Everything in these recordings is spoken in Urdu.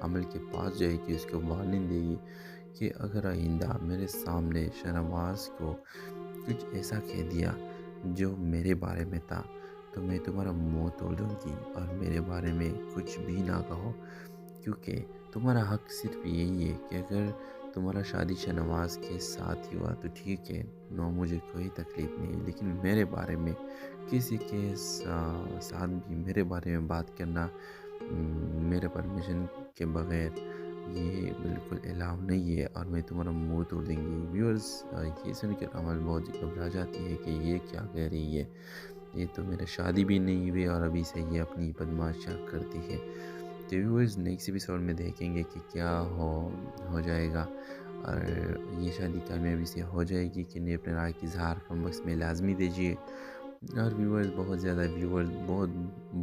عمل کے پاس جائے گی، اس کو وارننگ دے گی کہ اگر آئندہ میرے سامنے شاہنواز کو کچھ ایسا کہہ دیا جو میرے بارے میں تھا تو میں تمہارا منہ توڑ دوں گی، اور میرے بارے میں کچھ بھی نہ کہو، کیونکہ تمہارا حق صرف یہی ہے کہ اگر تمہارا شادی شاہنواز کے ساتھ ہی ہوا تو ٹھیک ہے، نو مجھے کوئی تکلیف نہیں، لیکن میرے بارے میں کسی کے ساتھ بھی میرے بارے میں بات کرنا میرے پرمیشن کے بغیر یہ بالکل الاؤ نہیں ہے، اور میں تمہارا منہ توڑ دیں گی۔ ویورز یہ سن کر عمل بہت گھبرا جاتی ہے کہ یہ کیا کہہ رہی ہے، یہ تو میرا شادی بھی نہیں ہوئی اور ابھی سے یہ اپنی بدماشیاں کرتی ہے۔ تو ویورز نیکسٹ ایپیسوڈ میں دیکھیں گے کہ کیا ہو جائے گا، اور یہ شادی کامیابی سے ہو جائے گی کہ نہیں، اپنے رائے کی اظہار کم وقت میں لازمی دیجیے۔ اور ویورز بہت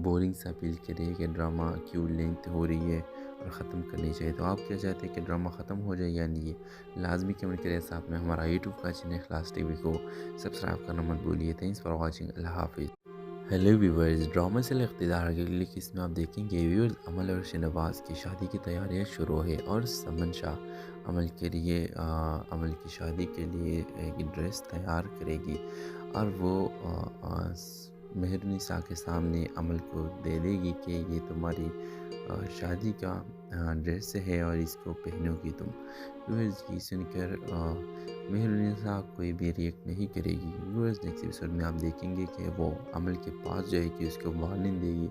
بورنگ سا فیل کر رہی ہے کہ ڈرامہ کیوں لینتھ ہو رہی ہے اور ختم کرنی چاہیے۔ تو آپ کیا چاہتے ہیں کہ ڈرامہ ختم ہو جائے یا نہیں؟ لازمی کمنٹ کریں۔ ساتھ میں ہمارا یوٹیوب کا چینل اخلاص ٹی وی کو سبسکرائب کرنا مت بھولیے۔ تھینکس فار واچنگ، اللہ حافظ۔ ہیلو ویورز، ڈرامہ سے اقتدار کے اگلی قسط میں آپ دیکھیں گے ویورز عمل اور شاہنواز کی شادی کی تیاریاں شروع ہے، اور سمن شاہ عمل کی شادی کے لیے ایک ڈریس تیار کرے گی، اور وہ مہر نساء کے سامنے عمل کو دے دے گی کہ یہ تمہاری شادی کا ڈریس ہے اور اس کو پہنو گی تم۔ ویورز یہ سن کر مہر نساء کوئی بھی ریئیکٹ نہیں کرے گی۔ ویورز نیکسٹ ایپیسوڈ میں آپ دیکھیں گے کہ وہ عمل کے پاس جائے گی، اس کو وارننگ دے گی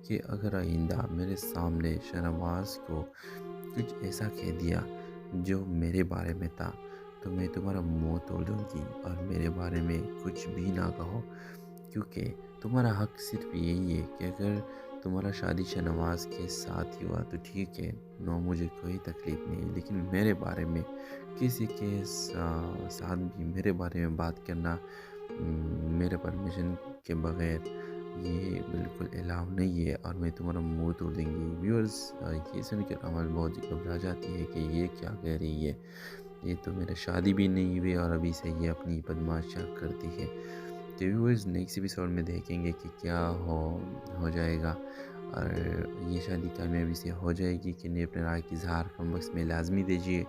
کہ اگر آئندہ میرے سامنے شاہنواز کو کچھ ایسا کہہ دیا جو میرے بارے میں تھا تو میں تمہارا منہ توڑ دوں گی، اور میرے بارے میں کچھ بھی نہ کہو، کیونکہ تمہارا حق صرف یہی ہے کہ اگر تمہارا شادی شاہنواز کے ساتھ ہی ہوا تو ٹھیک ہے، نو مجھے کوئی تکلیف نہیں، لیکن میرے بارے میں کسی کے ساتھ بھی میرے بارے میں بات کرنا میرے پرمیشن کے بغیر یہ بالکل الاؤ نہیں ہے، اور میں تمہارا منہ توڑ دیں گی۔ ویورز یہ سن کر عمل بہت گھبرا جاتی ہے کہ یہ کیا کہہ رہی ہے، یہ تو میرا شادی بھی نہیں ہوئی اور ابھی سے یہ اپنی بدماشیاں کرتی ہے۔ تو ویورز نیکسٹ ایپیسوڈ میں دیکھیں گے کہ کیا ہو جائے گا، اور یہ شادی کامیابی سے ہو جائے گی کہ نہیں، اپنے رائے کی اظہار کم وقت میں لازمی دیجیے۔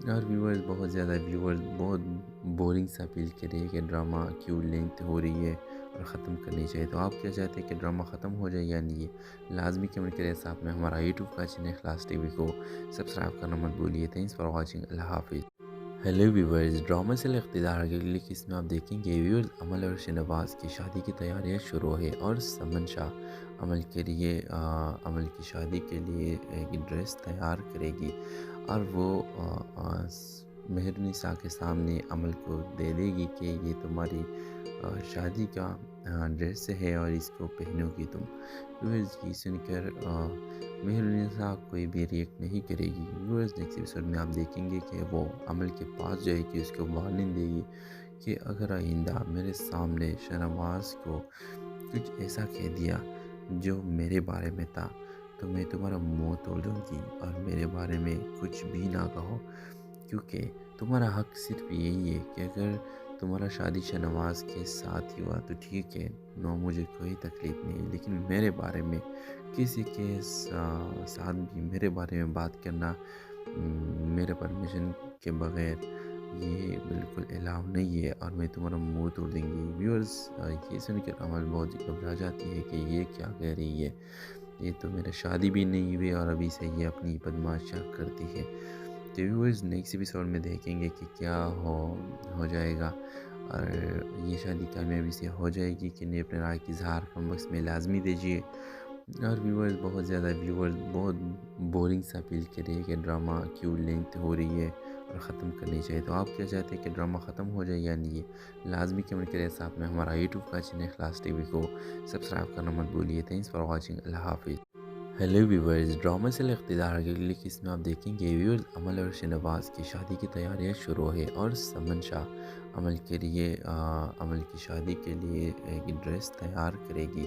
اور ویورز بہت بورنگ سا فیل کر رہی ہے کہ ڈرامہ کیوں لینتھ ہو رہی ہے اور ختم کرنی چاہیے۔ تو آپ کیا چاہتے ہیں کہ ڈرامہ ختم ہو جائے یا نہیں؟ لازمی کمنٹ کریں۔ ساتھ میں ہمارا یوٹیوب کا چینل اخلاص ٹی وی کو سبسکرائب کرنا مت بھولیے۔ تھینکس فار واچنگ، اللہ حافظ۔ ہیلو ویورز، ڈرامہ سے اقتدار کے اگلی قسط میں آپ دیکھیں گے ویورز عمل اور شاہنواز کی شادی کی تیاریاں شروع ہے، اور سمن شاہ عمل کی شادی کے لیے ایک ڈریس تیار کرے گی، اور وہ مہر نساء کے سامنے عمل کو دے دے گی کہ یہ تمہاری شادی کا ڈریس ہے اور اس کو پہنو گی تم۔ ویورز یہ سن کر مہر نساء کوئی بھی ریئیکٹ نہیں کرے گی۔ ویورز نیکسٹ ایپیسوڈ میں آپ دیکھیں گے کہ وہ عمل کے پاس جائے گی، اس کو وارننگ دے گی کہ اگر آئندہ میرے سامنے شاہنواز کو کچھ ایسا کہہ دیا جو میرے بارے میں تھا تو میں تمہارا منہ توڑ دوں گی، اور میرے بارے میں کچھ بھی نہ کہو، کیونکہ تمہارا حق صرف یہی ہے کہ اگر تمہارا شادی شاہنواز کے ساتھ ہی ہوا تو ٹھیک ہے، نو مجھے کوئی تکلیف نہیں، لیکن میرے بارے میں کسی کے ساتھ بھی میرے بارے میں بات کرنا میرے پرمیشن کے بغیر یہ بالکل الاؤ نہیں ہے، اور میں تمہارا منہ توڑ دیں گی۔ ویورز یہ سن کر عمل بہت گھبرا جاتی ہے کہ یہ کیا کہہ رہی ہے، یہ تو میرا شادی بھی نہیں ہوئی اور ابھی سے یہ اپنی بدماشیاں کرتی ہے۔ تو ویورز نیکسٹ ایپیسوڈ میں دیکھیں گے کہ کیا ہو جائے گا، اور یہ شادی کامیابی سے ہو جائے گی کہ نہیں، اپنے رائے کی اظہار کم وقت میں لازمی دیجیے۔ اور ویورز بہت بورنگ سا فیل کر رہی ہے کہ ڈرامہ کیوں لینتھ ہو رہی ہے اور ختم کرنی چاہیے۔ تو آپ کیا چاہتے ہیں کہ ڈرامہ ختم ہو جائے یا نہیں؟ لازمی کمنٹ کریں۔ ساتھ میں ہمارا یوٹیوب کا چینل اخلاص ٹی وی کو سبسکرائب کرنا مت بھولیے۔ تھینکس فار واچنگ، اللہ حافظ۔ ہیلو ویورز، ڈرامہ سے اقتدار کے اگلی قسط میں آپ دیکھیں گے ویورز عمل اور شاہنواز کی شادی کی تیاریاں شروع ہے، اور سمن شاہ عمل کی شادی کے لیے ایک ڈریس تیار کرے گی،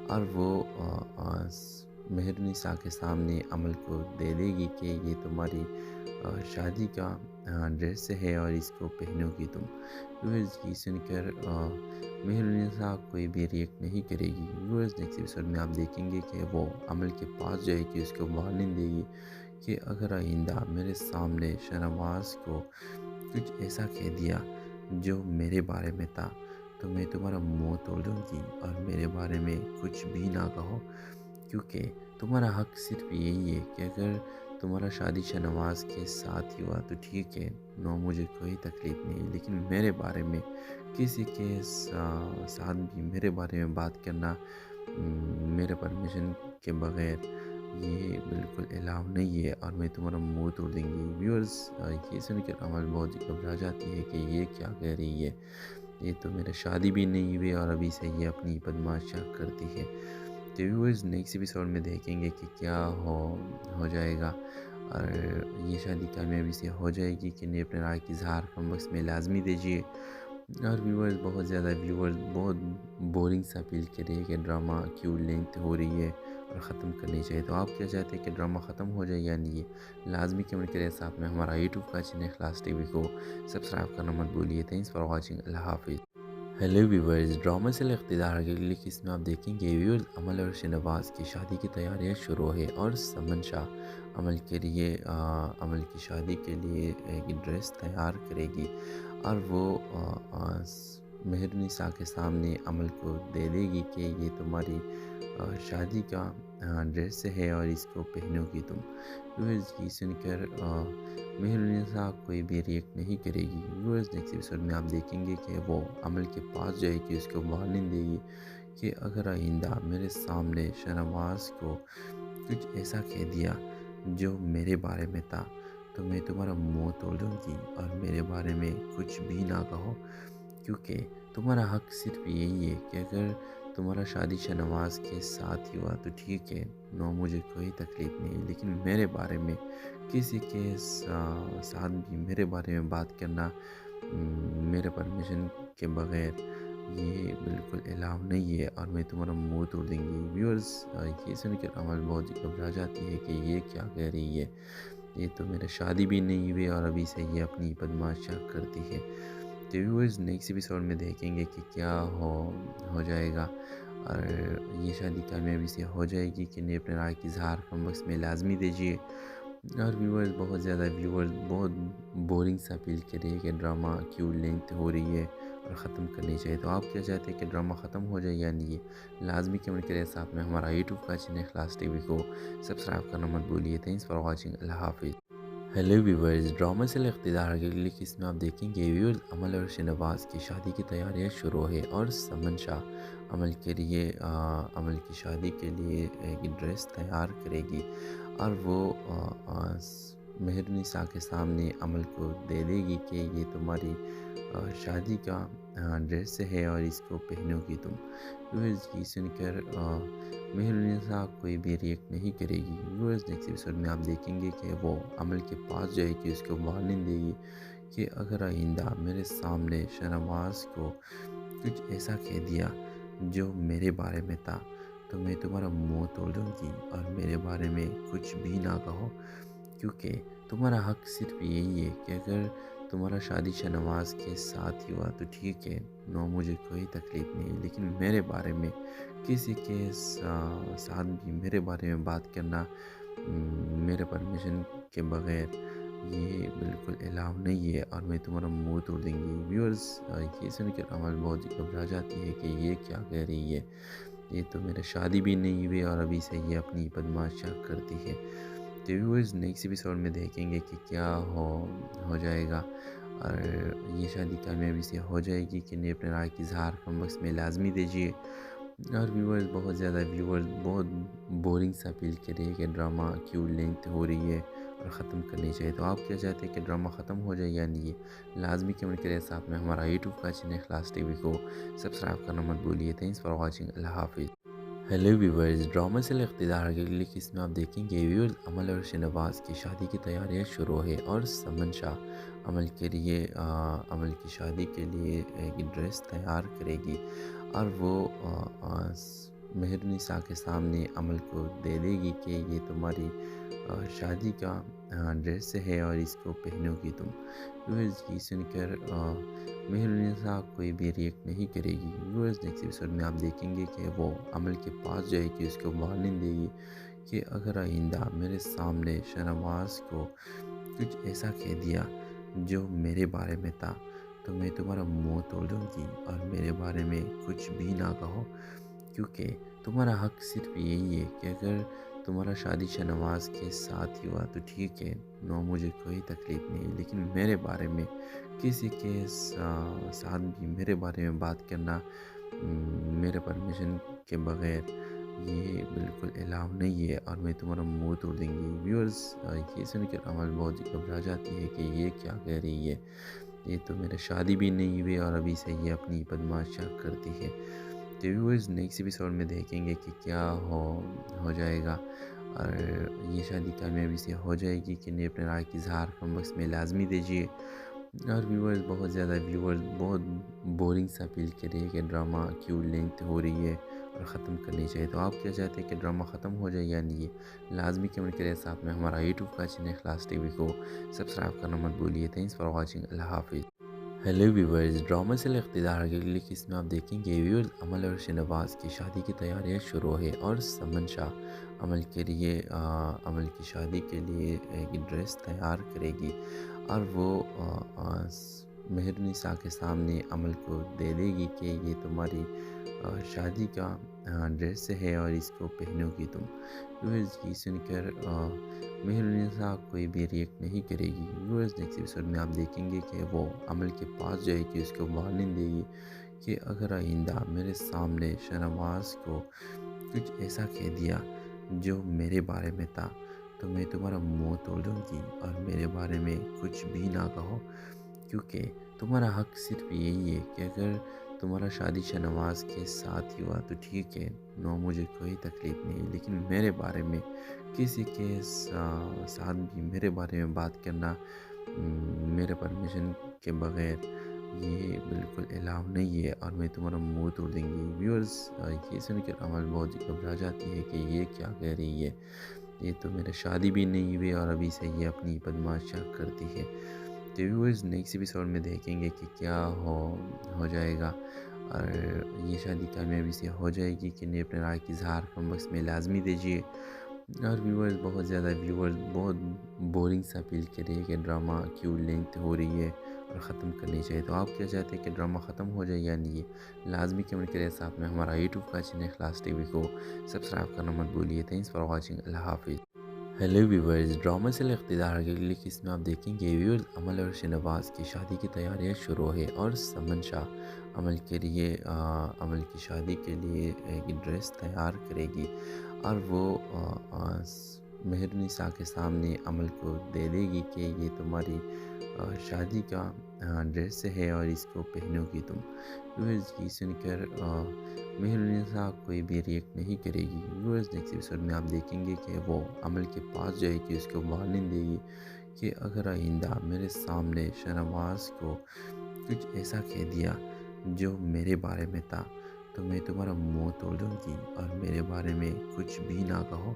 اور وہ مہر نساء کے سامنے عمل کو دے دے گی کہ یہ تمہاری شادی کا ڈریس ہے اور اس کو پہنو گی تم۔ ویورز یہ سن کر مہر نساء کوئی بھی ریئیکٹ نہیں کرے گی۔ ویورز نیکسٹ ایپیسوڈ میں آپ دیکھیں گے کہ وہ عمل کے پاس جائے گی، اس کو وارننگ دے گی کہ اگر آئندہ میرے سامنے شاہنواز کو کچھ ایسا کہہ دیا جو میرے بارے میں تھا تو میں تمہارا منہ توڑ دوں گی، اور میرے بارے میں کچھ بھی نہ کہو، کیونکہ تمہارا حق صرف یہی ہے کہ اگر تمہارا شادی شاہنواز کے ساتھ ہی ہوا تو ٹھیک ہے، نو مجھے کوئی تکلیف نہیں، لیکن میرے بارے میں کسی کے ساتھ بھی میرے بارے میں بات کرنا میرے پرمیشن کے بغیر یہ بالکل الاؤ نہیں ہے، اور میں تمہارا منہ توڑ دیں گی۔ ویورز، یہ سن کر عمل بہت گھبرا جاتی ہے کہ یہ کیا کہہ رہی ہے، یہ تو میرا شادی بھی نہیں ہوئی اور ابھی سے یہ اپنی بدماشیاں کرتی ہے۔ تو ویورز، نیکسٹ ایپیسوڈ میں دیکھیں گے کہ کیا ہو جائے گا، اور یہ شادی کامیابی سے ہو جائے گی کہ نہیں۔ اپنے رائے کی اظہار کم وقت میں لازمی دیجیے۔ اور ویورز، بہت زیادہ ویورز بہت بورنگ سا فیل کر رہے ہیں کہ ڈرامہ کیوں لینتھ ہو رہی ہے اور ختم کرنی چاہیے۔ تو آپ کیا چاہتے ہیں کہ ڈرامہ ختم ہو جائے یا نہیں؟ لازمی کمنٹ کریں۔ ساتھ میں ہمارا یوٹیوب کا چینل اخلاص ٹی وی کو سبسکرائب کرنا مت بھولیے۔ تھینکس فار واچنگ، اللہ حافظ۔ ہیلو ویورز، ڈرامہ سے اقتدار کے لیے اس میں آپ دیکھیں گے ویورز، عمل اور شاہنواز کی شادی کی تیاریاں شروع ہے، اور سمن شاہ عمل کے لیے عمل کی شادی کے لیے ایک ڈریس تیار کرے گی، اور وہ مہرنسا کے سامنے عمل کو دے دے گی کہ یہ تمہاری شادی کا ڈریس ہے اور اس کو پہنو گی تم۔ ویورز، یہ سن کر مہرنسا کوئی بھی ریئیکٹ نہیں کرے گی۔ ویورز، نیکسٹ ایپیسوڈ میں آپ دیکھیں گے کہ وہ عمل کے پاس جائے گی، اس کو وارننگ دے گی کہ اگر آئندہ میرے سامنے شاہنواز کو کچھ ایسا کہہ دیا جو میرے بارے میں تھا تو میں تمہارا منہ توڑ دوں گی، اور میرے بارے میں کچھ بھی نہ کہو، کیونکہ تمہارا حق صرف یہی ہے کہ اگر تمہارا شادی شاہنواز کے ساتھ ہی ہوا تو ٹھیک ہے، نو مجھے کوئی تکلیف نہیں، لیکن میرے بارے میں کسی کے ساتھ بھی میرے بارے میں بات کرنا میرے پرمیشن کے بغیر یہ بالکل الاؤ نہیں ہے، اور میں تمہارا منہ توڑ دیں گی۔ ویورز، یہ سن کر عمل بہت گھبرا جاتی ہے کہ یہ کیا کہہ رہی ہے، یہ تو میرا شادی بھی نہیں ہوئی اور ابھی سے یہ اپنی بدماشیاں کرتی ہے۔ تو ویورز، نیکسٹ ایپیسوڈ میں دیکھیں گے کہ کیا ہو جائے گا، اور یہ شادی کامیابی سے ہو جائے گی کہ نہیں۔ اپنے رائے کی اظہار کم وقت میں لازمی دیجیے۔ اور ویورز، بہت زیادہ ویورز بہت بورنگ سا فیل کر رہے ہیں کہ ڈرامہ کیوں لینتھ ہو رہی ہے اور ختم کرنی چاہیے۔ تو آپ کیا چاہتے ہیں کہ ڈرامہ ختم ہو جائے یا نہیں؟ لازمی کمنٹ کریں۔ ساتھ میں ہمارا یوٹیوب کا چینل اخلاص ٹی وی کو سبسکرائب کرنا مت بھولیے۔ تھینکس فار واچنگ، اللہ حافظ۔ ہیلو ویورز، ڈرامہ سے اقتدار کے لیے اس میں آپ دیکھیں گے ویورز، عمل اور شاہنواز کی شادی کی تیاریاں شروع ہے، اور سمن شاہ عمل کے لیے عمل کی شادی کے لیے ایک ڈریس تیار کرے گی، اور وہ مہرنسا کے سامنے عمل کو دے دے گی کہ یہ تمہاری شادی کا ڈریس ہے اور اس کو پہنو گی تم۔ ویورز، یہ سن کر مہرنسا کوئی بھی ریئیکٹ نہیں کرے گی۔ ویورز، نیکسٹ ایپیسوڈ میں آپ دیکھیں گے کہ وہ عمل کے پاس جائے گی، اس کو وارننگ دے گی کہ اگر آئندہ میرے سامنے شاہنواز کو کچھ ایسا کہہ دیا جو میرے بارے میں تھا تو میں تمہارا منہ توڑ دوں گی، اور میرے بارے میں کچھ بھی نہ کہو، کیونکہ تمہارا حق صرف یہی ہے کہ اگر تمہارا شادی شاہنواز کے ساتھ ہی ہوا تو ٹھیک ہے، نو مجھے کوئی تکلیف نہیں، لیکن میرے بارے میں کسی کے ساتھ بھی میرے بارے میں بات کرنا میرے پرمیشن کے بغیر یہ بالکل الاؤ نہیں ہے، اور میں تمہارا منہ توڑ دیں گی۔ ویورز، یہ سن کر عمل بہت گھبرا جاتی ہے کہ یہ کیا کہہ رہی ہے، یہ تو میرا شادی بھی نہیں ہوئی اور ابھی سے یہ اپنی بدماشیاں کرتی ہے۔ تو ویورز، نیکسٹ ایپیسوڈ میں دیکھیں گے کہ کیا ہو جائے گا، اور یہ شادی کامیابی سے ہو جائے گی کہ نہیں۔ اپنے رائے کی اظہار کم وقت میں لازمی دیجیے۔ اور ویورز، بہت زیادہ ویورز بہت بورنگ سا فیل کر رہے ہیں کہ ڈرامہ کیوں لینتھ ہو رہی ہے اور ختم کرنی چاہیے۔ تو آپ کیا چاہتے ہیں کہ ڈرامہ ختم ہو جائے یا نہیں؟ لازمی کمنٹ کریں۔ ساتھ میں ہمارا یوٹیوب کا چینل اخلاص ٹی وی کو سبسکرائب کرنا مت بھولیے۔ تھینکس فار واچنگ، اللہ حافظ۔ ہیلو ویورز، ڈرامہ سے اقتدار کے لیے اس میں آپ دیکھیں گے ویورز، عمل اور شاہنواز کی شادی کی تیاریاں شروع ہے، اور سمن شاہ عمل کے لیے عمل کی شادی کے لیے ایک ڈریس تیار کرے گی، اور وہ مہرنسا کے سامنے عمل کو دے دے گی کہ یہ تمہاری شادی کا ڈریس ہے اور اس کو پہنو گی تم۔ ویورز، یہ سن کر مہرنسا کوئی بھی ریئیکٹ نہیں کرے گی۔ ویورز، نیکسٹ ایپیسوڈ میں آپ دیکھیں گے کہ وہ عمل کے پاس جائے گی، اس کو وارننگ دے گی کہ اگر آئندہ میرے سامنے شاہنواز کو کچھ ایسا کہہ دیا جو میرے بارے میں تھا تو میں تمہارا منہ توڑ دوں گی اور میرے بارے میں کچھ بھی نہ کہو، کیونکہ تمہارا حق صرف یہی ہے کہ اگر تمہارا شادی شاہنواز کے ساتھ ہی ہوا تو ٹھیک ہے، نو مجھے کوئی تکلیف نہیں، لیکن میرے بارے میں کسی کے ساتھ بھی میرے بارے میں بات کرنا میرے پرمیشن کے بغیر یہ بالکل الاؤ نہیں ہے اور میں تمہارا منہ توڑ دیں گی۔ ویورز یہ سن کر عمل بہت گھبرا جاتی ہے کہ یہ کیا کہہ رہی ہے، یہ تو میرے شادی بھی نہیں ہوئی اور ابھی سے یہ اپنی بدماشیاں کرتی ہے۔ تو ویورز نیکسٹ ایپیسوڈ میں دیکھیں گے کہ کیا ہو جائے گا اور یہ شادی کامیابی سے ہو جائے گی کہ نہیں، اپنے رائے کی اظہار کم وقت میں لازمی دیجیے۔ اور ویورز بہت زیادہ بہت بورنگ سا فیل کر رہی ہے کہ ڈرامہ کیوں لینتھ ہو رہی ہے اور ختم کرنی چاہیے۔ تو آپ کیا چاہتے ہیں کہ ڈرامہ ختم ہو جائے یا نہیں؟ لازمی کمنٹ کریں، ساتھ میں ہمارا یوٹیوب کا چینل اخلاص ٹی وی کو سبسکرائب کرنا مت بھولیے۔ تھینکس فار واچنگ، اللہ حافظ۔ ہیلو ویورز، ڈرامہ سے اقتدار کے اگلی قسط میں آپ دیکھیں گے ویورز عمل اور شاہنواز کی شادی کی تیاریاں شروع ہے اور سمن شاہ عمل کی شادی کے لیے ایک ڈریس تیار کرے گی اور وہ مہرنسا کے سامنے عمل کو دے دے گی کہ یہ تمہاری شادی کا ڈریس ہے اور اس کو پہنو گی تم۔ ویورز یہ سن کر مہرنسا کوئی بھی ریئیکٹ نہیں کرے گی۔ ویورز نیکسٹ ایپیسوڈ میں آپ دیکھیں گے کہ وہ عمل کے پاس جائے گی، اس کو وارننگ دے گی کہ اگر آئندہ میرے سامنے شاہنواز کو کچھ ایسا کہہ دیا جو میرے بارے میں تھا تو میں تمہارا منہ توڑ دوں گی اور میرے بارے میں کچھ بھی نہ کہو، کیونکہ تمہارا حق صرف یہی ہے کہ اگر تمہارا شادی شاہنواز کے ساتھ ہی ہوا تو ٹھیک ہے، نو مجھے کوئی تکلیف نہیں، لیکن میرے بارے میں کسی کے ساتھ بھی میرے بارے میں بات کرنا میرے پرمیشن کے بغیر یہ بالکل الاؤ نہیں ہے اور میں تمہارا منہ توڑ دیں گی۔ ویورز یہ سن کر عمل بہت گھبرا جاتی ہے کہ یہ کیا کہہ رہی ہے، یہ تو میرے شادی بھی نہیں ہوئی اور ابھی سے یہ اپنی بدماشیاں کرتی ہے۔ تو ویورز نیکسٹ ایپیسوڈ میں دیکھیں گے کہ کیا ہو جائے گا اور یہ شادی کامیابی سے ہو جائے گی کہ نہیں، اپنے رائے کی اظہار کم وقت میں لازمی دیجیے۔ اور ویورز بہت زیادہ بہت بورنگ سا فیل کر رہی ہے کہ ڈرامہ کیوں لینتھ ہو رہی ہے اور ختم کرنی چاہیے۔ تو آپ کیا چاہتے ہیں کہ ڈرامہ ختم ہو جائے یا نہیں؟ لازمی کمنٹ کریں، ساتھ میں ہمارا یوٹیوب کا چینل اخلاص ٹی وی کو سبسکرائب کرنا مت بھولیے۔ تھینکس فار واچنگ، اللہ حافظ۔ ہیلو ویورز، ڈرامہ سے اقتدار کے اگلی قسط میں آپ دیکھیں گے ویورز عمل اور شاہنواز کی شادی کی تیاریاں شروع ہے اور سمن شاہ عمل کی شادی کے لیے ایک ڈریس تیار کرے گی اور وہ مہرنسا کے سامنے عمل کو دے دے گی کہ یہ تمہاری شادی کا ڈریس ہے اور اس کو پہنو گی تم۔ ویورز یہ سن کر مہرنسا کوئی بھی ریئیکٹ نہیں کرے گی۔ ویورز نیکسٹ ایپیسوڈ میں آپ دیکھیں گے کہ وہ عمل کے پاس جائے گی، اس کو وارننگ دے گی کہ اگر آئندہ میرے سامنے شاہنواز کو کچھ ایسا کہہ دیا جو میرے بارے میں تھا تو میں تمہارا منہ توڑ دوں گی اور میرے بارے میں کچھ بھی نہ کہو،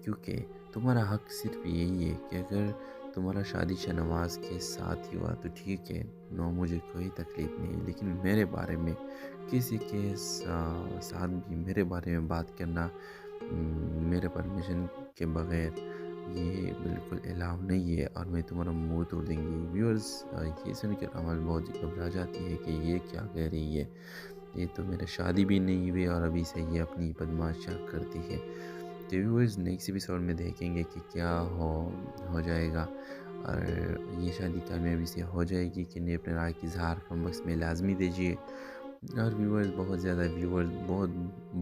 کیونکہ تمہارا حق صرف یہی ہے کہ اگر تمہارا شادی شاہنواز کے ساتھ ہی ہوا تو ٹھیک ہے، نو مجھے کوئی تکلیف نہیں، لیکن میرے بارے میں کسی کے ساتھ بھی میرے بارے میں بات کرنا میرے پرمیشن کے بغیر یہ بالکل الاؤ نہیں ہے اور میں تمہارا منہ توڑ دیں گی۔ ویورز یہ سن کر عمل بہت گھبرا جاتی ہے کہ یہ کیا کہہ رہی ہے، یہ تو میرے شادی بھی نہیں ہوئی اور ابھی سے یہ اپنی بدماشیاں کرتی ہے۔ تو ویورز نیکسٹ ایپیسوڈ میں دیکھیں گے کہ کیا ہو جائے گا اور یہ شادی کامیابی سے ہو جائے گی کہ نہیں، اپنے رائے کی اظہار کم وقت میں لازمی دیجیے۔ اور ویورز بہت زیادہ بہت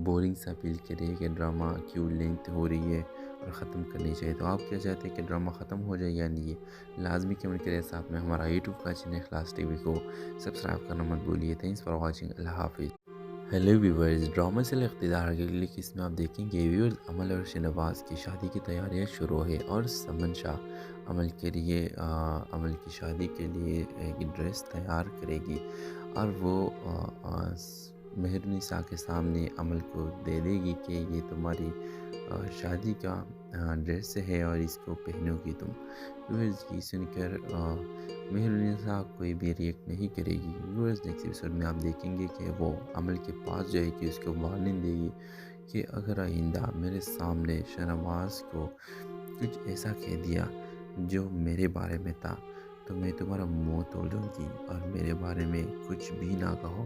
بورنگ سا فیل کر رہی ہے کہ ڈرامہ کیوں لینتھ ہو رہی ہے اور ختم کرنی چاہیے۔ تو آپ کیا چاہتے ہیں کہ ڈرامہ ختم ہو جائے یا نہیں؟ لازمی کمنٹ کریں، ساتھ میں ہمارا یوٹیوب کا چینل اخلاص ٹی وی کو سبسکرائب کرنا مت بھولیے۔ تھینکس فار واچنگ، اللہ حافظ۔ ہیلو ویورز، ڈرامہ سے اقتدار کے اگلی قسط میں آپ دیکھیں گے ویورز عمل اور شاہنواز کی شادی کی تیاریاں شروع ہے اور سمن شاہ عمل کی شادی کے لیے ایک ڈریس تیار کرے گی اور وہ مہرنسا کے سامنے عمل کو دے دے گی کہ یہ تمہاری شادی کا ڈریس ہے اور اس کو پہنو گی تم۔ ویورز یہ سن کر مہرنسا کوئی بھی ریئیکٹ نہیں کرے گی۔ ویورز نیکسٹ ایپیسوڈ میں آپ دیکھیں گے کہ وہ عمل کے پاس جائے گی، اس کو وارننگ دے گی کہ اگر آئندہ میرے سامنے شاہنواز کو کچھ ایسا کہہ دیا جو میرے بارے میں تھا تو میں تمہارا منہ توڑ دوں گی، اور میرے بارے میں کچھ بھی نہ کہو،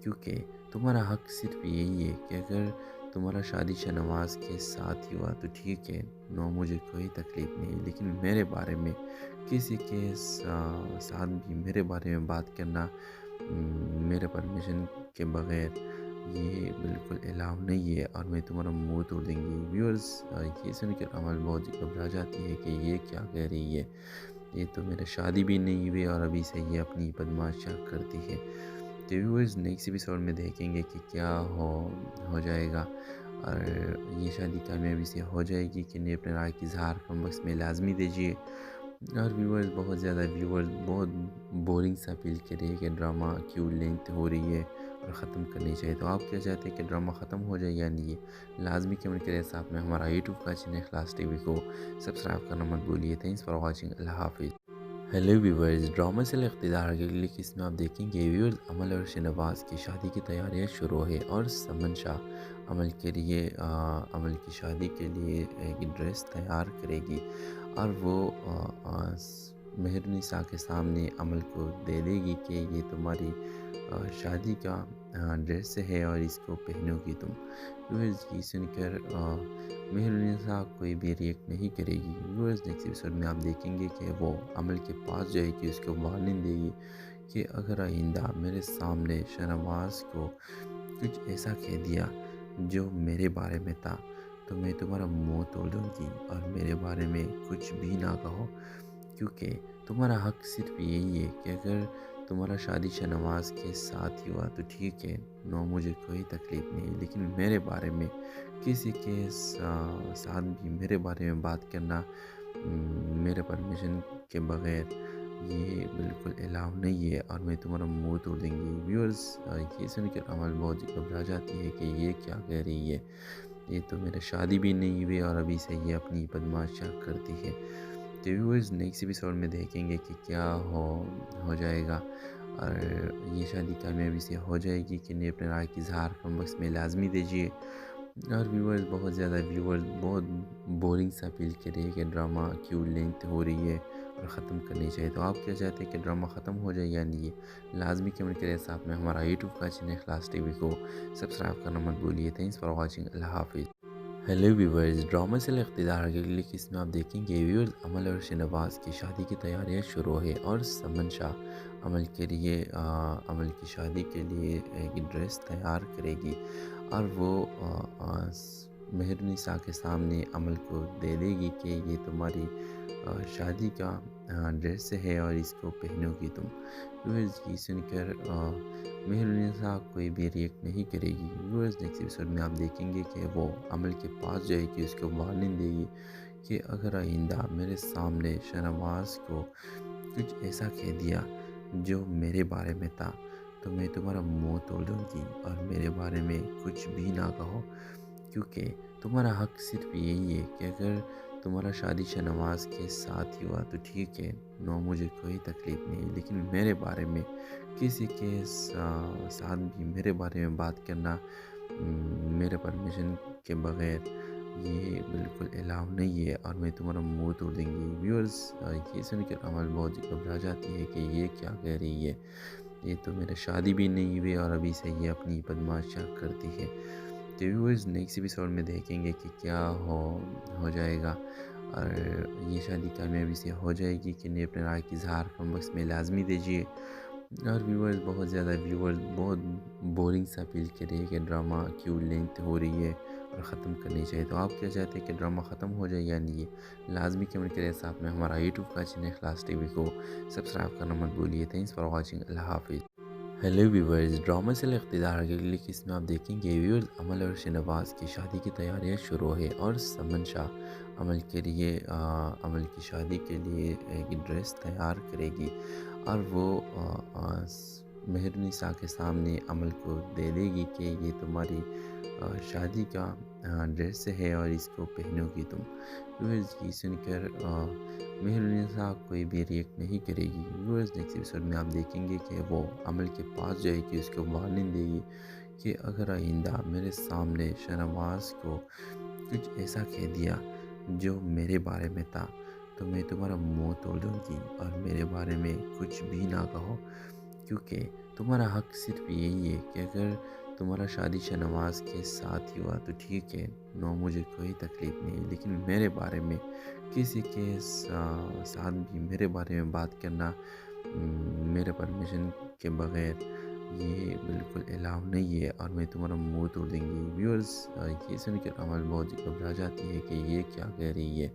کیونکہ تمہارا حق صرف یہی ہے کہ اگر تمہارا شادی شاہنواز کے ساتھ ہی ہوا تو ٹھیک ہے، نو مجھے کوئی تکلیف نہیں، لیکن میرے بارے میں کسی کے ساتھ بھی میرے بارے میں بات کرنا میرے پرمیشن کے بغیر یہ بالکل الاؤ نہیں ہے، اور میں تمہارا منہ توڑ دیں گی۔ ویورز، یہ سن کر عمل بہت گھبرا جاتی ہے کہ یہ کیا کہہ رہی ہے، یہ تو میرا شادی بھی نہیں ہوئی اور ابھی سے یہ اپنی بدماشیاں کرتی ہے۔ تو ویورز، نیکسٹ ایپیسوڈ میں دیکھیں گے کہ کیا ہو جائے گا، اور یہ شادی کامیابی سے ہو جائے گی کہ نہیں۔ اپنے رائے کی اظہار کمنٹ باکس میں لازمی دیجیے۔ اور ویورز، بہت زیادہ ویورز بہت بورنگ سا فیل کر رہی ہے کہ ڈرامہ کیوں لینتھ ہو رہی ہے اور ختم کرنی چاہیے۔ تو آپ کیا چاہتے ہیں کہ ڈرامہ ختم ہو جائے یا نہیں؟ لازمی کمنٹ کریں۔ ساتھ میں ہمارا یوٹیوب کا چینل اخلاص ٹی وی کو سبسکرائب کرنا مت بھولیے۔ Thanks for watching. اللہ حافظ۔ ہیلو ویورز، ڈرامہ سے اقتدار کے لیے اس میں آپ دیکھیں گے ویورز، عمل اور شاہنواز کی شادی کی تیاریاں شروع ہے، اور سمن شاہ عمل کے لیے عمل کی شادی کے لیے ایک ڈریس تیار کرے گی، اور وہ مہرنسا کے سامنے عمل کو دے دے گی کہ یہ تمہاری شادی کا ڈریس ہے اور اس کو پہنو گی تم۔ ویورز، یہ سن کر مہرنسا کوئی بھی ریئیکٹ نہیں کرے گی۔ ویورز، نیکسٹ ایپیسوڈ میں آپ دیکھیں گے کہ وہ عمل کے پاس جائے گی، اس کو وارننگ دے گی کہ اگر آئندہ میرے سامنے شاہنواز کو کچھ ایسا کہہ دیا جو میرے بارے میں تھا تو میں تمہارا منہ توڑ دوں گی، اور میرے بارے میں کچھ بھی نہ کہو، کیونکہ تمہارا حق صرف یہی ہے کہ اگر تمہارا شادی شاہنواز کے ساتھ ہی ہوا تو ٹھیک ہے، نو مجھے کوئی تکلیف نہیں، لیکن میرے بارے میں کسی کے ساتھ بھی میرے بارے میں بات کرنا میرے پرمیشن کے بغیر یہ بالکل الاؤ نہیں ہے، اور میں تمہارا منہ توڑ دیں گی۔ ویورز، یہ سن کر عمل بہت گھبرا جاتی ہے کہ یہ کیا کہہ رہی ہے، یہ تو میرا شادی بھی نہیں ہوئی اور ابھی سے یہ اپنی بدماشیاں کرتی ہے۔ تو ویورز، نیکسٹ ایپیسوڈ میں دیکھیں گے کہ کیا ہو جائے گا، اور یہ شادی کامیابی سے ہو جائے گی کہ نہیں۔ اپنے رائے کی اظہار کمنٹ باکس میں لازمی دیجیے۔ اور ویورز، بہت زیادہ ویورز بہت بورنگ سا فیل کر رہی ہے کہ ڈرامہ کیوں لینتھ ہو رہی ہے اور ختم کرنی چاہیے۔ تو آپ کیا چاہتے ہیں کہ ڈرامہ ختم ہو جائے یا نہیں؟ لازمی کمنٹ کریں۔ ساتھ میں ہمارا یوٹیوب کا چینل اخلاص ٹی وی کو سبسکرائب کرنا مت بھولیے۔ Thanks for watching. اللہ حافظ۔ ہیلو ویورز، ڈرامہ سے اقتدار کے لیے اس میں آپ دیکھیں گے ویورز، عمل اور شاہنواز کی شادی کی تیاریاں شروع ہے، اور سمن شاہ عمل کے لیے عمل کی شادی کے لیے ایک ڈریس تیار کرے گی، اور وہ مہرنسا کے سامنے عمل کو دے دے گی کہ یہ تمہاری شادی کا ڈریس ہے اور اس کو پہنو گی تم۔ ویورز، یہ سن کر مہرنسا کوئی بھی ریئیکٹ نہیں کرے گی۔ ویورز، نیکسٹ ایپیسوڈ میں آپ دیکھیں گے کہ وہ عمل کے پاس جائے گی، اس کو وارننگ دے گی کہ اگر آئندہ میرے سامنے شاہنواز کو کچھ ایسا کہہ دیا جو میرے بارے میں تھا تو میں تمہارا منہ توڑ دوں گی، اور میرے بارے میں کچھ بھی نہ کہو، کیونکہ تمہارا حق صرف یہی ہے کہ اگر تمہارا شادی شاہنواز کے ساتھ ہی ہوا تو ٹھیک ہے، نو مجھے کوئی تکلیف نہیں، لیکن میرے بارے میں کسی کے ساتھ بھی میرے بارے میں بات کرنا میرے پرمیشن کے بغیر یہ بالکل الاؤ نہیں ہے، اور میں تمہارا منہ توڑ دیں گی۔ ویورز، یہ سن کر عمل بہت گھبرا جاتی ہے کہ یہ کیا کہہ رہی ہے، یہ تو میرا شادی بھی نہیں ہوئی اور ابھی سے یہ اپنی بدماشیاں کرتی ہے۔ تو ویورز، نیکسٹ ایپیسوڈ میں دیکھیں گے کہ کیا ہو جائے گا، اور یہ شادی کامیابی سے ہو جائے گی کہ نہیں۔ اپنے رائے کی اظہار کمنٹ باکس میں لازمی دیجیے۔ اور ویورز، بہت زیادہ ویورز بہت بورنگ سا فیل کر رہی ہے کہ ڈرامہ کیوں لینتھ ہو رہی ہے اور ختم کرنی چاہیے۔ تو آپ کیا چاہتے ہیں کہ ڈرامہ ختم ہو جائے یا نہیں؟ لازمی کمنٹ کریں۔ ساتھ میں ہمارا یوٹیوب کا چینل اخلاص ٹی وی کو سبسکرائب کرنا مت بھولیے۔ Thanks for watching. اللہ حافظ۔ ہیلو ویورز، ڈرامہ سے اقتدار کے لیے اس میں آپ دیکھیں گے ویورز، عمل اور شاہنواز کی شادی کی تیاریاں شروع ہے، اور سمن شاہ عمل کے لیے عمل کی شادی کے لیے ایک ڈریس تیار کرے گی، اور وہ مہرنسا کے سامنے عمل کو دے دے گی کہ یہ تمہاری شادی کا ڈریس ہے اور اس کو پہنو گی تم۔ ویورز، یہ سن کر مہرنسا کوئی بھی ریئیکٹ نہیں کرے گی۔ ویورز، نیکسٹ ایپیسوڈ میں آپ دیکھیں گے کہ وہ عمل کے پاس جائے گی، اس کو وارننگ دے گی کہ اگر آئندہ میرے سامنے شاہنواز کو کچھ ایسا کہہ دیا جو میرے بارے میں تھا تو میں تمہارا منہ توڑ دوں گی اور میرے بارے میں کچھ بھی نہ کہو، کیونکہ تمہارا حق صرف یہی ہے کہ اگر تمہارا شادی شاہنواز کے ساتھ ہی ہوا تو ٹھیک ہے، نو مجھے کوئی تکلیف نہیں، لیکن میرے بارے میں کسی کے ساتھ بھی میرے بارے میں بات کرنا میرے پرمیشن کے بغیر یہ بالکل الاؤ نہیں ہے، اور میں تمہارا منہ توڑ دیں گی۔ ویورز، یہ سن کے عمل بہت گھبرا جاتی ہے کہ یہ کیا کہہ رہی ہے،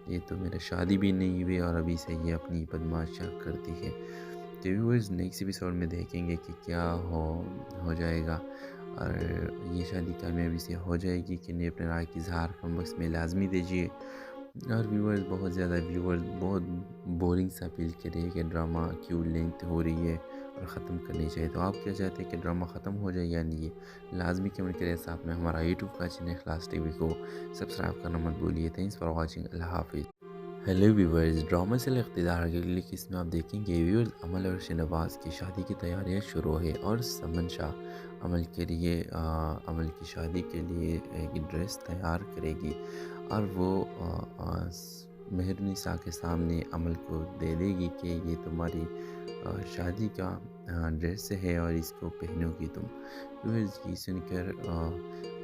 یہ تو میرا شادی بھی نہیں ہوئی اور ابھی سے یہ اپنی بدماشیاں کرتی ہے۔ تو ویورز، نیکسٹ ایپیسوڈ میں دیکھیں گے کہ کیا ہو جائے گا، اور یہ شادی کامیابی سے ہو جائے گی کہ نہیں، اپنے رائے کی اظہار کم وقت میں لازمی دیجیے۔ اور ویورز، بہت زیادہ ویورز بہت بورنگ سا فیل کر رہی ہے کہ ڈرامہ کیوں لینتھ ہو رہی ہے اور ختم کرنی چاہیے۔ تو آپ کیا چاہتے ہیں کہ ڈرامہ ختم ہو جائے یا نہیں؟ لازمی کمنٹ کریں۔ ساتھ میں ہمارا یوٹیوب کا چینل اخلاص ٹی وی کو سبسکرائب کرنا مت بولیے۔ تھینکس فار واچنگ، اللہ حافظ۔ ہیلو ویورز، ڈرامہ سے اقتدار کے لیے اس میں آپ دیکھیں گے ویورز، عمل اور شاہنواز کی شادی کی تیاریاں شروع ہے، اور سمن شاہ عمل کے لیے عمل کی شادی کے لیے ایک ڈریس تیار کرے گی، اور وہ مہرنسا کے سامنے عمل کو دے دے گی کہ یہ تمہاری شادی کا ڈریس ہے اور اس کو پہنو گی تم۔ ویورز، یہ سن کر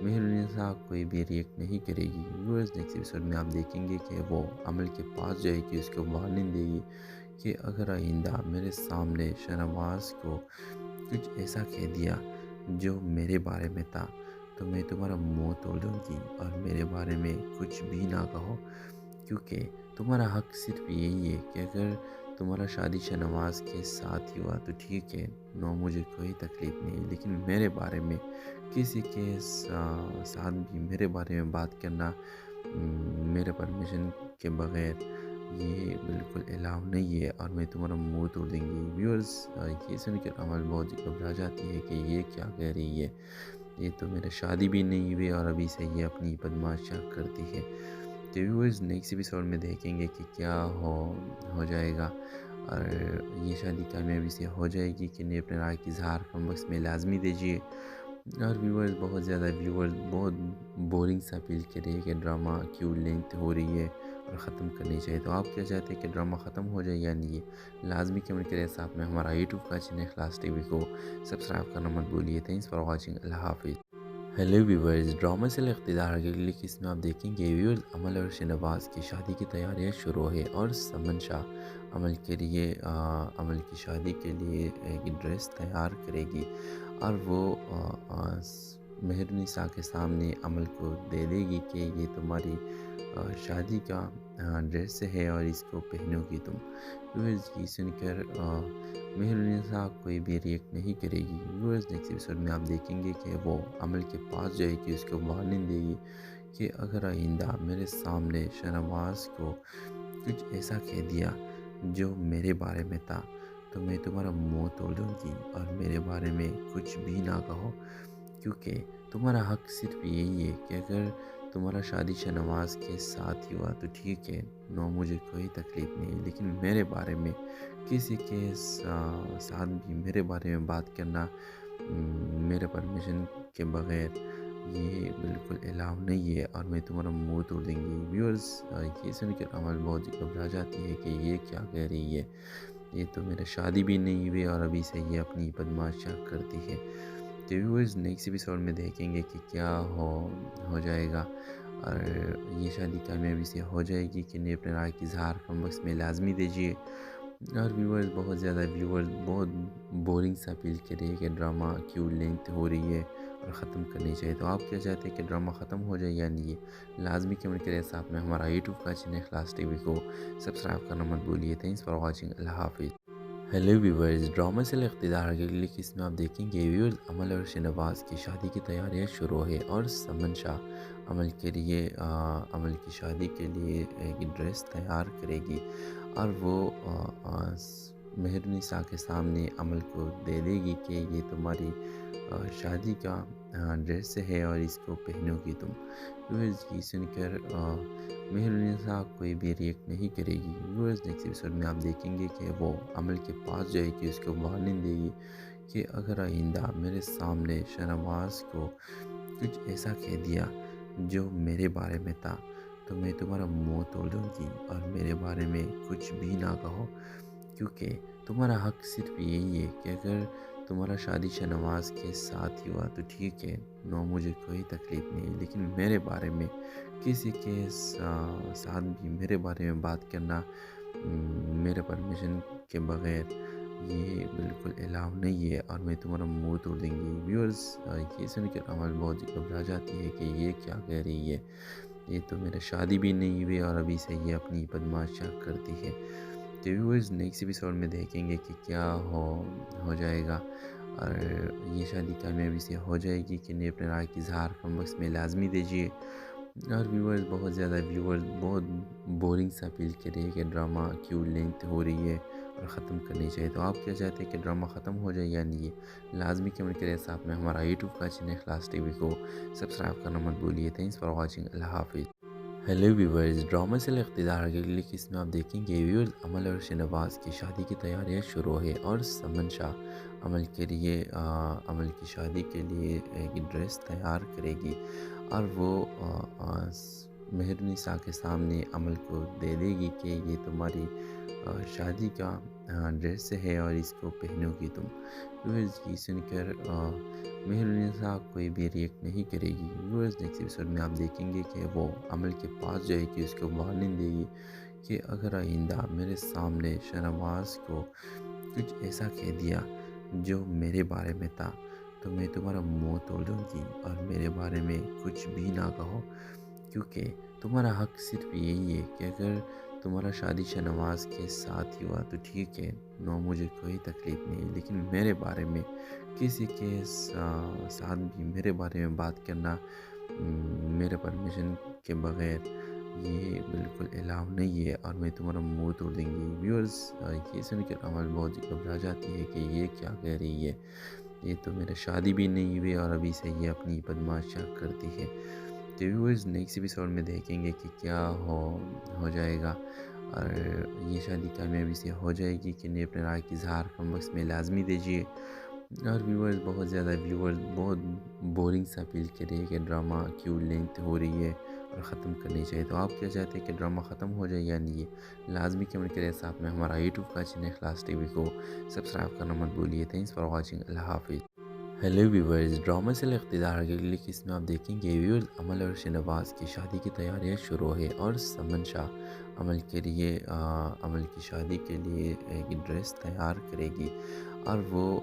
مہرنسا کوئی بھی ریئیکٹ نہیں کرے گی۔ ویورز، نیکسٹ ایپیسوڈ میں آپ دیکھیں گے کہ وہ عمل کے پاس جائے گی، اس کو وارننگ دے گی کہ اگر آئندہ میرے سامنے شاہنواز کو کچھ ایسا کہہ دیا جو میرے بارے میں تھا تو میں تمہارا منہ توڑ دوں گی اور میرے بارے میں کچھ بھی نہ کہو، کیونکہ تمہارا حق صرف یہی ہے کہ اگر تمہارا شادی شاہنواز کے ساتھ ہی ہوا تو ٹھیک ہے، نو مجھے کوئی تکلیف نہیں، لیکن میرے بارے میں کسی کے ساتھ بھی میرے بارے میں بات کرنا میرے پرمیشن کے بغیر یہ بالکل الاؤ نہیں ہے، اور میں تمہارا منہ توڑ دیں گی۔ ویورز، یہ سن کے عمل بہت گھبرا جاتی ہے کہ یہ کیا کہہ رہی ہے، یہ تو میرا شادی بھی نہیں ہوئی اور ابھی سے یہ اپنی بدماشیاں کرتی ہے۔ تو ویورز، نیکسٹ ایپیسوڈ میں دیکھیں گے کہ کیا ہو جائے گا، اور یہ شادی کامیابی سے ہو جائے گی کہ نہیں، اپنے رائے کی اظہار کم وقت میں لازمی دیجیے۔ اور ویورز، بہت زیادہ ویورز بہت بورنگ سا فیل کر رہی ہے کہ ڈرامہ کیوں لینتھ ہو رہی ہے اور ختم کرنی چاہیے۔ تو آپ کیا چاہتے ہیں کہ ڈرامہ ختم ہو جائے یا نہیں؟ لازمی کمنٹ کریں۔ ساتھ میں ہمارا یوٹیوب کا چینل اخلاص ٹی وی کو سبسکرائب کرنا مت بولیے۔ تھینکس فار واچنگ، اللہ حافظ۔ ہیلو ویورز، ڈرامہ سے اقتدار کے لیے اس میں آپ دیکھیں گے ویورز، عمل اور شاہنواز کی شادی کی تیاریاں شروع ہے، اور سمن شاہ عمل کے لیے عمل کی شادی کے لیے ایک ڈریس تیار کرے گی، اور وہ مہرنسا کے سامنے عمل کو دے دے گی کہ یہ تمہاری شادی کا ڈریس ہے اور اس کو پہنو گی تم۔ ویورز، یہ سن کر مہرنسا کوئی بھی ریئیکٹ نہیں کرے گی۔ ویورز، نیکسٹ ایپیسوڈ میں آپ دیکھیں گے کہ وہ عمل کے پاس جائے گی، اس کو وارننگ دے گی کہ اگر آئندہ میرے سامنے شاہنواز کو کچھ ایسا کہہ دیا جو میرے بارے میں تھا تو میں تمہارا منہ توڑ دوں گی اور میرے بارے میں کچھ بھی نہ کہو، کیونکہ تمہارا حق صرف یہی ہے کہ اگر تمہارا شادی شاہنواز کے ساتھ ہی ہوا تو ٹھیک ہے، نو مجھے کوئی تکلیف نہیں، لیکن میرے بارے میں کسی کے ساتھ بھی میرے بارے میں بات کرنا میرے پرمیشن کے بغیر یہ بالکل الاؤ نہیں ہے، اور میں تمہارا منہ توڑ دیں گی۔ ویورز، یہ سن کے عمل بہت گھبرا جاتی ہے کہ یہ کیا کہہ رہی ہے، یہ تو میرا شادی بھی نہیں ہوئی اور ابھی سے یہ اپنی بدماشیاں کرتی ہے۔ تو ویورز، نیکسٹ ایپیسوڈ میں دیکھیں گے کہ کیا ہو جائے گا، اور یہ شادی کامیابی سے ہو جائے گی کہ نہیں، اپنے رائے کی اظہار کم وقت میں لازمی دیجیے۔ اور ویورز، بہت زیادہ ویورز بہت بورنگ سا فیل کر رہی ہے کہ ڈرامہ کیوں لینتھ ہو رہی ہے اور ختم کرنی چاہیے۔ تو آپ کیا چاہتے ہیں کہ ڈرامہ ختم ہو جائے یا نہیں؟ لازمی کمنٹ کریں۔ ساتھ میں ہمارا یوٹیوب کا چینل اخلاص ٹی وی کو سبسکرائب کرنا مت بولیے۔ تھینکس فار واچنگ، اللہ حافظ۔ ہیلو ویورز، ڈرامہ سے اقتدار کے لیے اس میں آپ دیکھیں گے ویورز، عمل اور شاہنواز کی شادی کی تیاریاں شروع ہے، اور سمن شاہ عمل کے لیے عمل کی شادی کے لیے ایک ڈریس تیار کرے گی، اور وہ مہرنسا کے سامنے عمل کو دے دے گی کہ یہ تمہاری شادی کا ڈریس ہے اور اس کو پہنو گی تم۔ ویورز، یہ سن کر مہرنسا کوئی بھی ریئیکٹ نہیں کرے گی۔ ویورز، نیکسٹ ایپیسوڈ میں آپ دیکھیں گے کہ وہ عمل کے پاس جائے گی، اس کو وارننگ دے گی کہ اگر آئندہ میرے سامنے شاہنواز کو کچھ ایسا کہہ دیا جو میرے بارے میں تھا تو میں تمہارا منہ توڑ دوں گی اور میرے بارے میں کچھ بھی نہ کہو، کیونکہ تمہارا حق صرف یہی ہے کہ اگر تمہارا شادی شاہنواز کے ساتھ ہی ہوا تو ٹھیک ہے، نو مجھے کوئی تکلیف نہیں، لیکن میرے بارے میں کسی کے ساتھ بھی میرے بارے میں بات کرنا میرے پرمیشن کے بغیر یہ بالکل الاؤ نہیں ہے، اور میں تمہارا منہ توڑ دیں گی۔ ویورز، یہ سن کر عمل بہت گھبرا جاتی ہے کہ یہ کیا کہہ رہی ہے، یہ تو میرا شادی بھی نہیں ہوئی اور ابھی سے یہ اپنی بدماشیاں کرتی ہے۔ تو ویورز، نیکسٹ ایپیسوڈ میں دیکھیں گے کہ کیا ہو جائے گا، اور یہ شادی کامیابی سے ہو جائے گی کہ نہیں، اپنے رائے کی اظہار کم وقت میں لازمی دیجیے۔ اور ویورز بہت بورنگ سا فیل کر رہی ہے کہ ڈرامہ کیوں لینتھ ہو رہی ہے اور ختم کرنی چاہیے۔ تو آپ کیا چاہتے ہیں کہ ڈرامہ ختم ہو جائے یا نہیں؟ لازمی کمنٹ کریں۔ ساتھ میں ہمارا یوٹیوب کا چینل اخلاص ٹی وی کو سبسکرائب کرنا مت بھولیے۔ تھینکس فار واچنگ، اللہ حافظ۔ ہیلو ویورز، ڈرامہ سے اقتدار کے اگلی قسط میں آپ دیکھیں گے ویورز، امل اور شاہنواز کی شادی کی تیاریاں شروع ہے، اور سمن شاہ امل کی شادی کے لیے ایک ڈریس تیار کرے گی، اور وہ مہرنسا کے سامنے امل کو دے دے گی کہ یہ تمہاری شادی کا ڈریس ہے اور اس کو پہنو گی تم۔ ویورز، یہ سن کر مہرنسا کوئی بھی ریئیکٹ نہیں کرے گی۔ ویورز، نیکسٹ ایپیسوڈ میں آپ دیکھیں گے کہ وہ عمل کے پاس جائے گی، اس کو وارننگ دے گی کہ اگر آئندہ میرے سامنے شاہنواز کو کچھ ایسا کہہ دیا جو میرے بارے میں تھا تو میں تمہارا منہ توڑ دوں گی اور میرے بارے میں کچھ بھی نہ کہو، کیونکہ تمہارا حق صرف یہی ہے کہ اگر تمہارا شادی شاہنواز کے ساتھ ہی ہوا تو ٹھیک ہے، نو مجھے کوئی تکلیف نہیں، لیکن میرے بارے میں کسی کے ساتھ بھی میرے بارے میں بات کرنا میرے پرمیشن کے بغیر یہ بالکل الاؤ نہیں ہے، اور میں تمہارا منہ توڑ دیں گی۔ ویورز، یہ سن کر عمل بہت گھبرا جاتی ہے کہ یہ کیا کہہ رہی ہے، یہ تو میرا شادی بھی نہیں ہوئی اور ابھی سے یہ اپنی بدماشیاں کرتی ہے۔ تو ویورز، نیکسٹ ایپیسوڈ میں دیکھیں گے کہ کیا ہو جائے گا، اور یہ شادی کامیابی سے ہو جائے گی کہ نہیں، اپنے رائے کی اظہار کم وقت میں لازمی دیجیے۔ اور ویورز بہت بورنگ سا فیل کر رہی ہے کہ ڈرامہ کیوں لینتھ ہو رہی ہے اور ختم کرنی چاہیے۔ تو آپ کیا چاہتے ہیں کہ ڈرامہ ختم ہو جائے یا نہیں؟ لازمی کمنٹ کریں۔ ساتھ میں ہمارا یوٹیوب کا چینل اخلاص ٹی وی کو سبسکرائب کرنا مت بھولیے۔ تھینکس فار واچنگ، اللہ حافظ۔ ہیلو ویورز، ڈرامہ سے اقتدار کے اگلی قسط میں آپ دیکھیں گے ویورز، امل اور شاہنواز کی شادی کی تیاریاں شروع ہے، اور سمن شاہ امل کی شادی کے لیے ایک ڈریس تیار کرے گی، اور وہ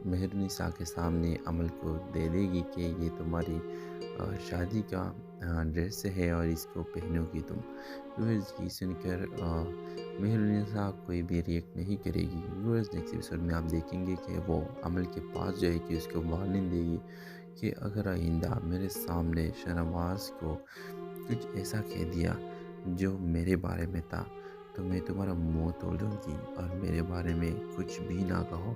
مہرنسا کے سامنے امل کو دے دے گی کہ یہ تمہاری شادی کا ڈریس ہے اور اس کو پہنو گی تم۔ ویورز، یہ سن کر مہرنسا کوئی بھی ریئیکٹ نہیں کرے گی۔ ویورز، نیکسٹ ایپیسوڈ میں آپ دیکھیں گے کہ وہ عمل کے پاس جائے گی، اس کو وارننگ دے گی کہ اگر آئندہ میرے سامنے شاہنواز کو کچھ ایسا کہہ دیا جو میرے بارے میں تھا تو میں تمہارا منہ توڑ دوں گی اور میرے بارے میں کچھ بھی نہ کہو،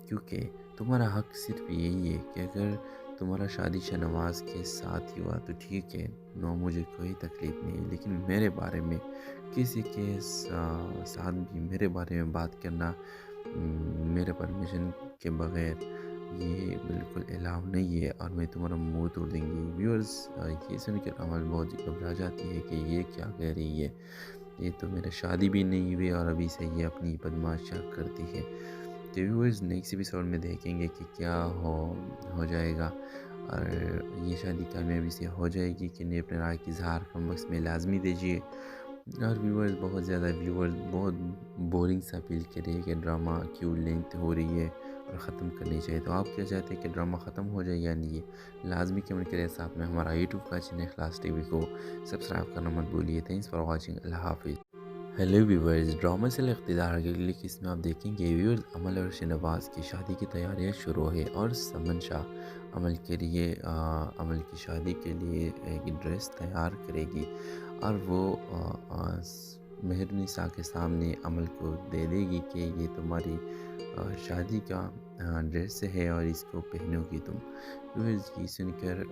کیونکہ تمہارا حق صرف یہی ہے کہ اگر تمہارا شادی شاہنواز کے ساتھ ہی ہوا تو ٹھیک ہے، نو مجھے کوئی تکلیف نہیں، لیکن میرے بارے میں کسی کے ساتھ بھی میرے بارے میں بات کرنا میرے پرمیشن کے بغیر یہ بالکل الاؤ نہیں ہے، اور میں تمہارا منہ توڑ دیں گی۔ ویورز، یہ سن کر عمل بہت گھبرا جاتی ہے کہ یہ کیا کہہ رہی ہے، یہ تو میرا شادی بھی نہیں ہوئی اور ابھی سے یہ اپنی بدماشیاں کرتی ہے۔ تو ویورز، نیکسٹ ایپیسوڈ میں دیکھیں گے کہ کیا ہو جائے گا، اور یہ شادی کامیابی سے ہو جائے گی کہ نہیں، اپنے رائے کی اظہار کم وقت میں لازمی دیجیے۔ اور ویورز بہت بورنگ سا فیل کر رہی ہے کہ ڈرامہ کیوں لینتھ ہو رہی ہے اور ختم کرنی چاہیے۔ تو آپ کیا چاہتے ہیں کہ ڈرامہ ختم ہو جائے یا نہیں؟ لازمی کمنٹ کریں۔ ساتھ میں ہمارا یوٹیوب کا چینل اخلاص ٹی وی کو سبسکرائب کرنا مت بھولیے۔ تھینکس فار واچنگ، اللہ حافظ۔ ہیلو ویورز، ڈرامہ سے اقتدار کے اگلی قسط میں آپ دیکھیں گے ویورز، امل اور شاہنواز کی شادی کی تیاریاں شروع ہے، اور سمن شاہ امل کی شادی کے لیے ایک ڈریس تیار کرے گی، اور وہ مہرنسا کے سامنے امل کو دے دے گی کہ یہ تمہاری شادی کا ڈریس ہے اور اس کو پہنو گی تم۔ ویورز، یہ سن کر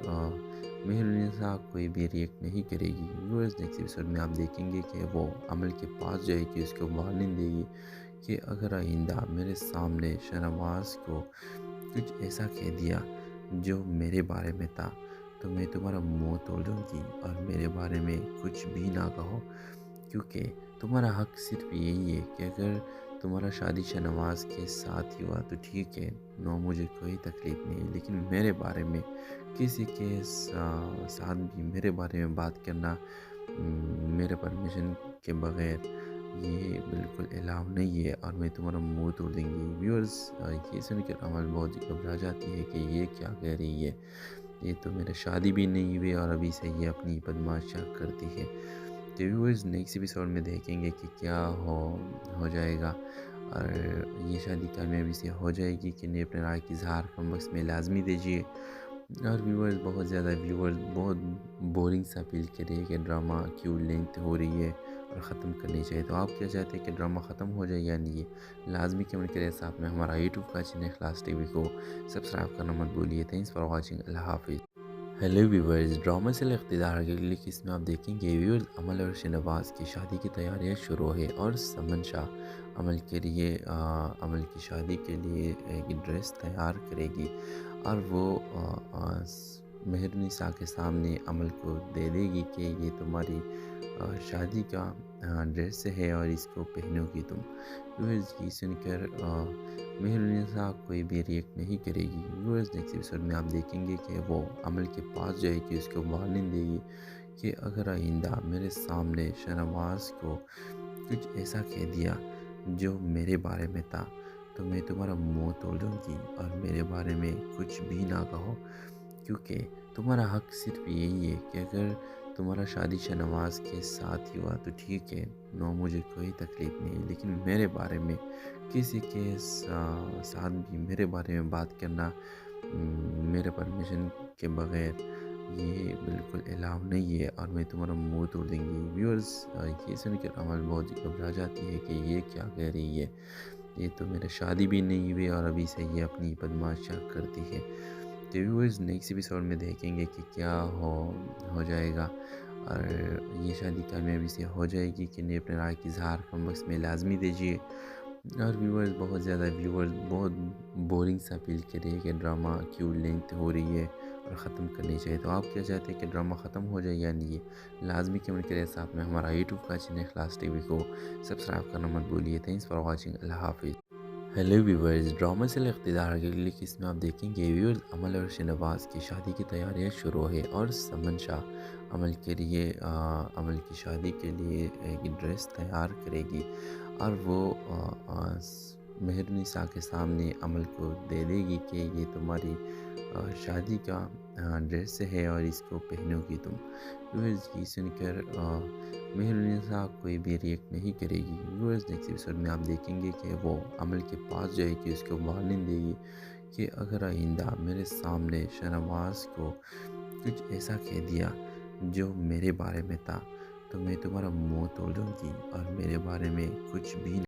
مہرنسا کوئی بھی ریئیکٹ نہیں کرے گی۔ ویورز، نیکسٹ ایپیسوڈ میں آپ دیکھیں گے کہ وہ عمل کے پاس جائے گی، اس کو وارننگ دے گی کہ اگر آئندہ میرے سامنے شاہنواز کو کچھ ایسا کہہ دیا جو میرے بارے میں تھا تو میں تمہارا منہ توڑ دوں گی، اور میرے بارے میں کچھ بھی نہ کہو، کیونکہ تمہارا حق صرف یہی ہے کہ اگر تمہارا شادی شاہنواز کے ساتھ ہی ہوا تو ٹھیک ہے، نو مجھے کوئی تکلیف نہیں، لیکن میرے بارے میں کسی کے ساتھ بھی میرے بارے میں بات کرنا میرے پرمیشن کے بغیر یہ بالکل الاؤ نہیں ہے، اور میں تمہارا منہ توڑ دیں گی۔ ویورز، یہ سن کر عمل بہت گھبرا جاتی ہے کہ یہ کیا کہہ رہی ہے، یہ تو میرا شادی بھی نہیں ہوئی اور ابھی سے یہ اپنی بدماشیاں کرتی ہے۔ تو ویورز، نیکسٹ ایپیسوڈ میں دیکھیں گے کہ کیا ہو جائے گا، اور یہ شادی کامیابی سے ہو جائے گی کہ نہیں۔ اپنے رائے کی اظہار کم وقت میں لازمی دیجیے۔ اور ویورز، بہت زیادہ ویورز بہت بورنگ سا فیل کر رہی ہے کہ ڈرامہ کیوں لینتھ ہو رہی ہے اور ختم کرنی چاہیے۔ تو آپ کیا چاہتے ہیں کہ ڈرامہ ختم ہو جائے یا نہیں؟ لازمی کمنٹ کریں۔ ساتھ میں ہمارا یوٹیوب کا چینل اخلاص ٹی وی کو سبسکرائب کرنا مت بولیے۔ Thanks for watching. اللہ حافظ۔ ہیلو ویورز، ڈرامہ سے اقتدار کے اگلی قسط میں آپ دیکھیں گے ویورز، عمل اور شاہنواز کی شادی کی تیاریاں شروع ہے، اور سمن شاہ عمل کی شادی کے لیے ایک ڈریس تیار کرے گی، اور وہ مہرنسا کے سامنے عمل کو دے دے گی کہ یہ تمہاری شادی کا ڈریس ہے اور اس کو پہنو گی تم۔ ویورز، یہ سن کر مہرنسا کوئی بھی ریئیکٹ نہیں کرے گی۔ ویورز، نیکسٹ ایپیسوڈ میں آپ دیکھیں گے کہ وہ عمل کے پاس جائے گی، اس کو وارننگ دے گی کہ اگر آئندہ میرے سامنے شاہنواز کو کچھ ایسا کہہ دیا جو میرے بارے میں تھا تو میں تمہارا منہ توڑ دوں گی، اور میرے بارے میں کچھ بھی نہ کہو، کیونکہ تمہارا حق صرف یہی ہے کہ اگر تمہارا شادی شاہنواز کے ساتھ ہی ہوا تو ٹھیک ہے، نو مجھے کوئی تکلیف نہیں، لیکن میرے بارے میں کسی کے ساتھ بھی میرے بارے میں بات کرنا میرے پرمیشن کے بغیر یہ بالکل الاؤ نہیں ہے، اور میں تمہارا منہ توڑ دیں گی۔ ویورز، یہ سن کر عمل بہت گھبرا جاتی ہے کہ یہ کیا کہہ رہی ہے، یہ تو میرا شادی بھی نہیں ہوئی اور ابھی سے یہ اپنی بدماشیاں کرتی ہے۔ تو ویورز، نیکسٹ ایپیسوڈ میں دیکھیں گے کہ کیا ہو جائے گا، اور یہ شادی کامیابی سے ہو جائے گی کہ نہیں۔ اپنے رائے کی اظہار کم وقت میں لازمی دیجیے۔ اور ویورز، بہت زیادہ ویورز بہت بورنگ سا فیل کر رہی ہے کہ ڈرامہ کیوں لینتھ ہو رہی ہے اور ختم کرنی چاہیے۔ تو آپ کیا چاہتے ہیں کہ ڈرامہ ختم ہو جائے یا نہیں؟ لازمی کمنٹ کریں۔ ساتھ میں ہمارا یوٹیوب کا چینل اخلاص ٹی وی کو سبسکرائب کرنا مت بولیے۔ Thanks for watching. اللہ حافظ۔ ہیلو ویورز، ڈرامہ سے اقتدار کے اگلی قسط میں آپ دیکھیں گے ویورز، عمل اور شاہنواز کی شادی کی تیاریاں شروع ہے، اور سمن شاہ عمل کی شادی کے لیے ایک ڈریس تیار کرے گی، اور وہ مہرنسا کے سامنے عمل کو دے دے گی کہ یہ تمہاری شادی کا ڈریس ہے اور اس کو پہنو گی تم۔ ویورز، یہ سن کر مہرنسا کوئی بھی ریئیکٹ نہیں کرے گی۔ ویورز، نیکسٹ ایپیسوڈ میں آپ دیکھیں گے کہ وہ عمل کے پاس جائے گی، اس کو وارننگ دے گی کہ اگر آئندہ میرے سامنے شاہنواز کو کچھ ایسا کہہ دیا جو میرے بارے میں تھا تو میں تمہارا منہ توڑ دوں گی، اور میرے بارے میں کچھ بھی